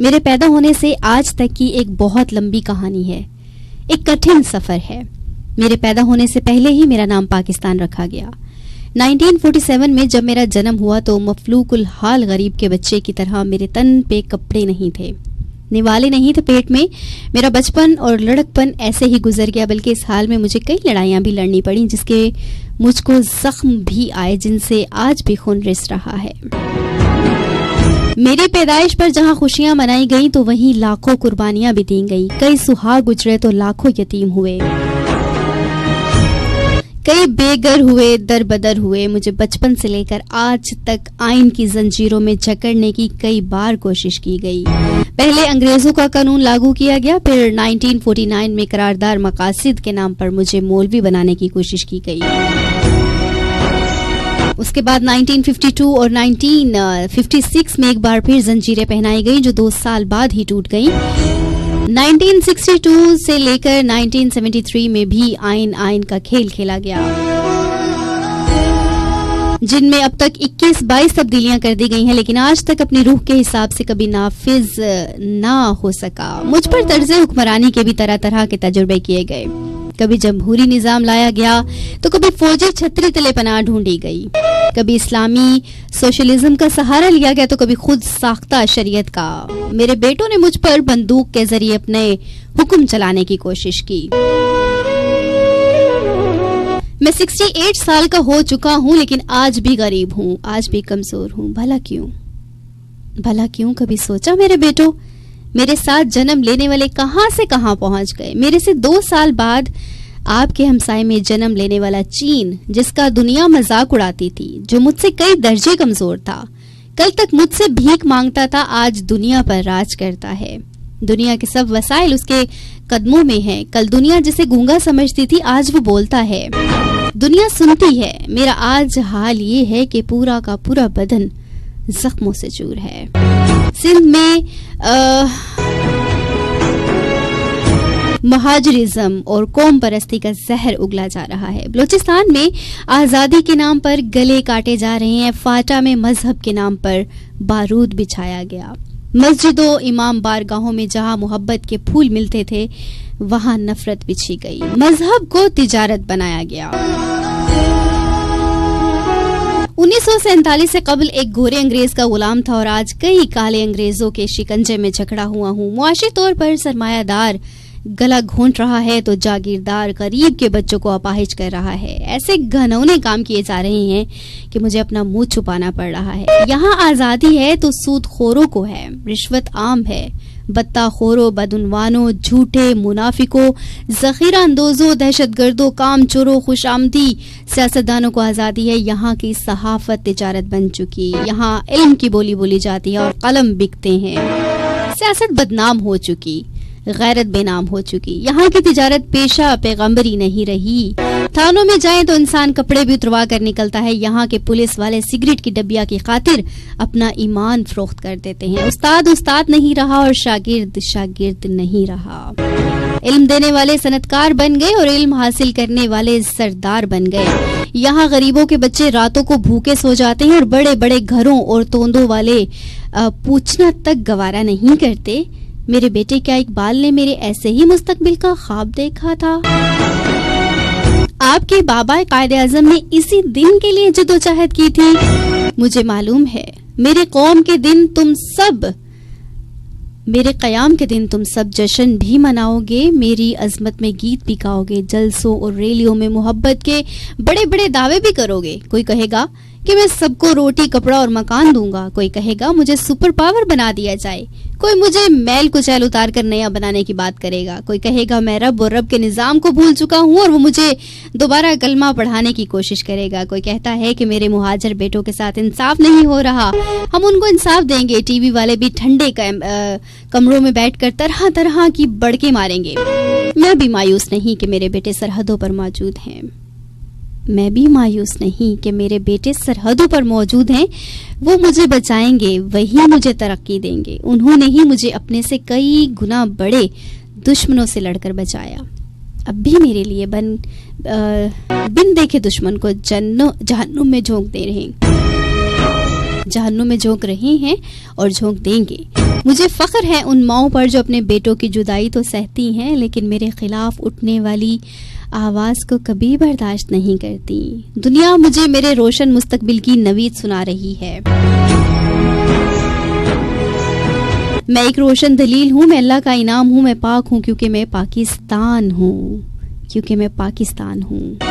मेरे पैदा होने से आज तक की एक बहुत लंबी कहानी है, एक कठिन सफर है। मेरे पैदा होने से पहले ही मेरा नाम पाकिस्तान रखा गया। 1947 में जब मेरा जन्म हुआ तो मफलूकुल हाल गरीब के बच्चे की तरह मेरे तन पे कपड़े नहीं थे, निवाले नहीं थे पेट में। मेरा बचपन और लड़कपन ऐसे ही गुजर गया, बल्कि इस हाल में मुझे कई लड़ाइयां भी लड़नी पड़ी, जिसके मुझको जख्म भी आए, जिनसे आज भी खून रिस रहा है। मेरी पैदाइश पर जहां खुशियां मनाई गई तो वहीं लाखों कुर्बानियां भी दी गई। कई सुहाग गुजरे तो लाखों यतीम हुए, कई बेघर हुए, दर बदर हुए। मुझे बचपन से लेकर आज तक आइन की जंजीरों में जकड़ने की कई बार कोशिश की गई। पहले अंग्रेजों का कानून लागू किया गया, फिर 1949 में करारदार मकासिद के नाम पर मुझे मौलवी बनाने की कोशिश की गई। उसके बाद 1952 और 1956 में एक बार फिर जंजीरें पहनाई गई, जो 2 साल बाद ही टूट गई। 1962 से लेकर 1973 में भी आइन का खेल खेला गया, जिनमें अब तक 21-22 तब्दीलियां कर दी गई हैं, लेकिन आज तक अपनी रूह के हिसाब से कभी नाफिज ना हो सका। मुझ पर तर्ज हुक्मरानी के भी तरह तरह के तजुर्बे किए गए। कभी जमहूरी निजाम लाया गया तो कभी फौजी छतरी तले पनाह ढूंढी गई, कभी इस्लामी सोशलिज्म का सहारा लिया गया तो कभी खुद साख्ता शरीयत का। मेरे बेटों ने मुझ पर बंदूक के जरिए अपने हुक्म चलाने की कोशिश की। मैं 68 साल का हो चुका हूं, लेकिन आज भी गरीब हूं, आज भी कमजोर हूं। भला क्यों, भला क्यों? कभी सोचा मेरे बेटो? मेरे साथ जन्म लेने वाले कहां से कहां पहुंच गए। मेरे से 2 साल बाद आपके हमसाये में जन्म लेने वाला चीन, जिसका दुनिया मजाक उड़ाती थी, जो मुझसे कई दर्जे कमजोर था, कल तक मुझसे भीख मांगता था, आज दुनिया पर राज करता है। दुनिया के सब वसाइल उसके कदमों में हैं। कल दुनिया जिसे गूंगा समझती थी, आज वो बोलता है, दुनिया सुनती है। मेरा आज हाल ये है कि पूरा का पूरा बदन जख्मों से चूर है। सिंध में महाजरिज्म और कौम परस्ती का जहर उगला जा रहा है। बलूचिस्तान में आजादी के नाम पर गले काटे जा रहे हैं। फाटा में मजहब के नाम पर बारूद बिछाया गया। मस्जिदों, इमाम बारगाहों में जहां मोहब्बत के फूल मिलते थे, वहां नफरत बिछी गई। मजहब को तिजारत बनाया गया। 1947 से कबल एक गोरे अंग्रेज का गुलाम था और आज कई काले अंग्रेजों के शिकंजे में जकड़ा हुआ हूँ। मुआशी तौर पर सरमायादार गला घोंट रहा है तो जागीरदार गरीब के बच्चों को अपाहिज कर रहा है। ऐसे घनौने काम किए जा रहे हैं कि मुझे अपना मुंह छुपाना पड़ रहा है। यहाँ आजादी है तो सूदखोरों को है, रिश्वत आम है। बत्ताखोरों, बदउनवानों, झूठे मुनाफिकों, जखीरा अंदोजों, दहशतगर्दों, कामचोरों, खुशामदी सियासतदानों को आजादी है। यहाँ की सहाफत तिजारत बन चुकी, यहाँ इल्म की बोली बोली जाती है और कलम बिकते हैं। सियासत बदनाम हो चुकी, गैरत बेनाम हो चुकी। यहाँ की तिजारत पेशा पैगंबरी नहीं रही। थानों में जाएं तो इंसान कपड़े भी उतरवा कर निकलता है। यहाँ के पुलिस वाले सिगरेट की डब्बिया की खातिर अपना ईमान फरोख्त कर देते हैं। उस्ताद उस्ताद नहीं रहा और शागिर्द शागिर्द नहीं रहा। इल्म देने वाले सनतकार बन गए और इल्म हासिल करने वाले सरदार बन गए। यहाँ गरीबों के बच्चे रातों को भूखे सो जाते हैं और बड़े बड़े घरों और तोंदों वाले पूछना तक गवारा नहीं करते। मेरे बेटे, क्या इकबाल ने मेरे ऐसे ही मुस्तकबिल का ख्वाब देखा था? आपके बाबा कायदे आजम ने इसी दिन के लिए जद्दोजहद की थी। मुझे मालूम है, मेरे कौम के दिन तुम सब, मेरे कयाम के दिन तुम सब जश्न भी मनाओगे, मेरी अजमत में गीत भी गाओगे, जलसों और रैलियों में मोहब्बत के बड़े बड़े दावे भी करोगे। कोई कहेगा कि मैं सबको रोटी, कपड़ा और मकान दूंगा। कोई कहेगा मुझे सुपर पावर बना दिया जाए। कोई मुझे मैल कुचैल उतार कर नया बनाने की बात करेगा। कोई कहेगा मैं रब और रब के निजाम को भूल चुका हूँ और वो मुझे दोबारा कलमा पढ़ाने की कोशिश करेगा। कोई कहता है कि मेरे मुहाजिर बेटों के साथ इंसाफ नहीं हो रहा, हम उनको इंसाफ देंगे। टीवी वाले भी ठंडे कमरों में बैठकर तरह तरह की बड़के मारेंगे। मैं भी मायूस नहीं कि मेरे बेटे सरहदों पर मौजूद हैं। मैं भी मायूस नहीं कि मेरे बेटे सरहदों पर मौजूद हैं। वो मुझे बचाएंगे, वही मुझे तरक्की देंगे। उन्होंने ही मुझे अपने से कई गुना बड़े दुश्मनों से लड़कर बचाया। अब भी मेरे लिए बिन देखे दुश्मन को जहन्नुम में झोंक दे रहे हैं। जहन्नुम में झोंक रही हैं और झोंक देंगे। मुझे फख्र है उन माओं पर जो अपने बेटों की जुदाई तो सहती हैं, लेकिन मेरे खिलाफ उठने वाली आवाज को कभी बर्दाश्त नहीं करती। दुनिया मुझे मेरे रोशन मुस्तकबिल की नवीद सुना रही है। मैं एक रोशन दलील हूँ, मैं अल्लाह का इनाम हूँ, मैं पाक हूँ क्योंकि मैं पाकिस्तान हूँ, क्योंकि मैं पाकिस्तान हूँ।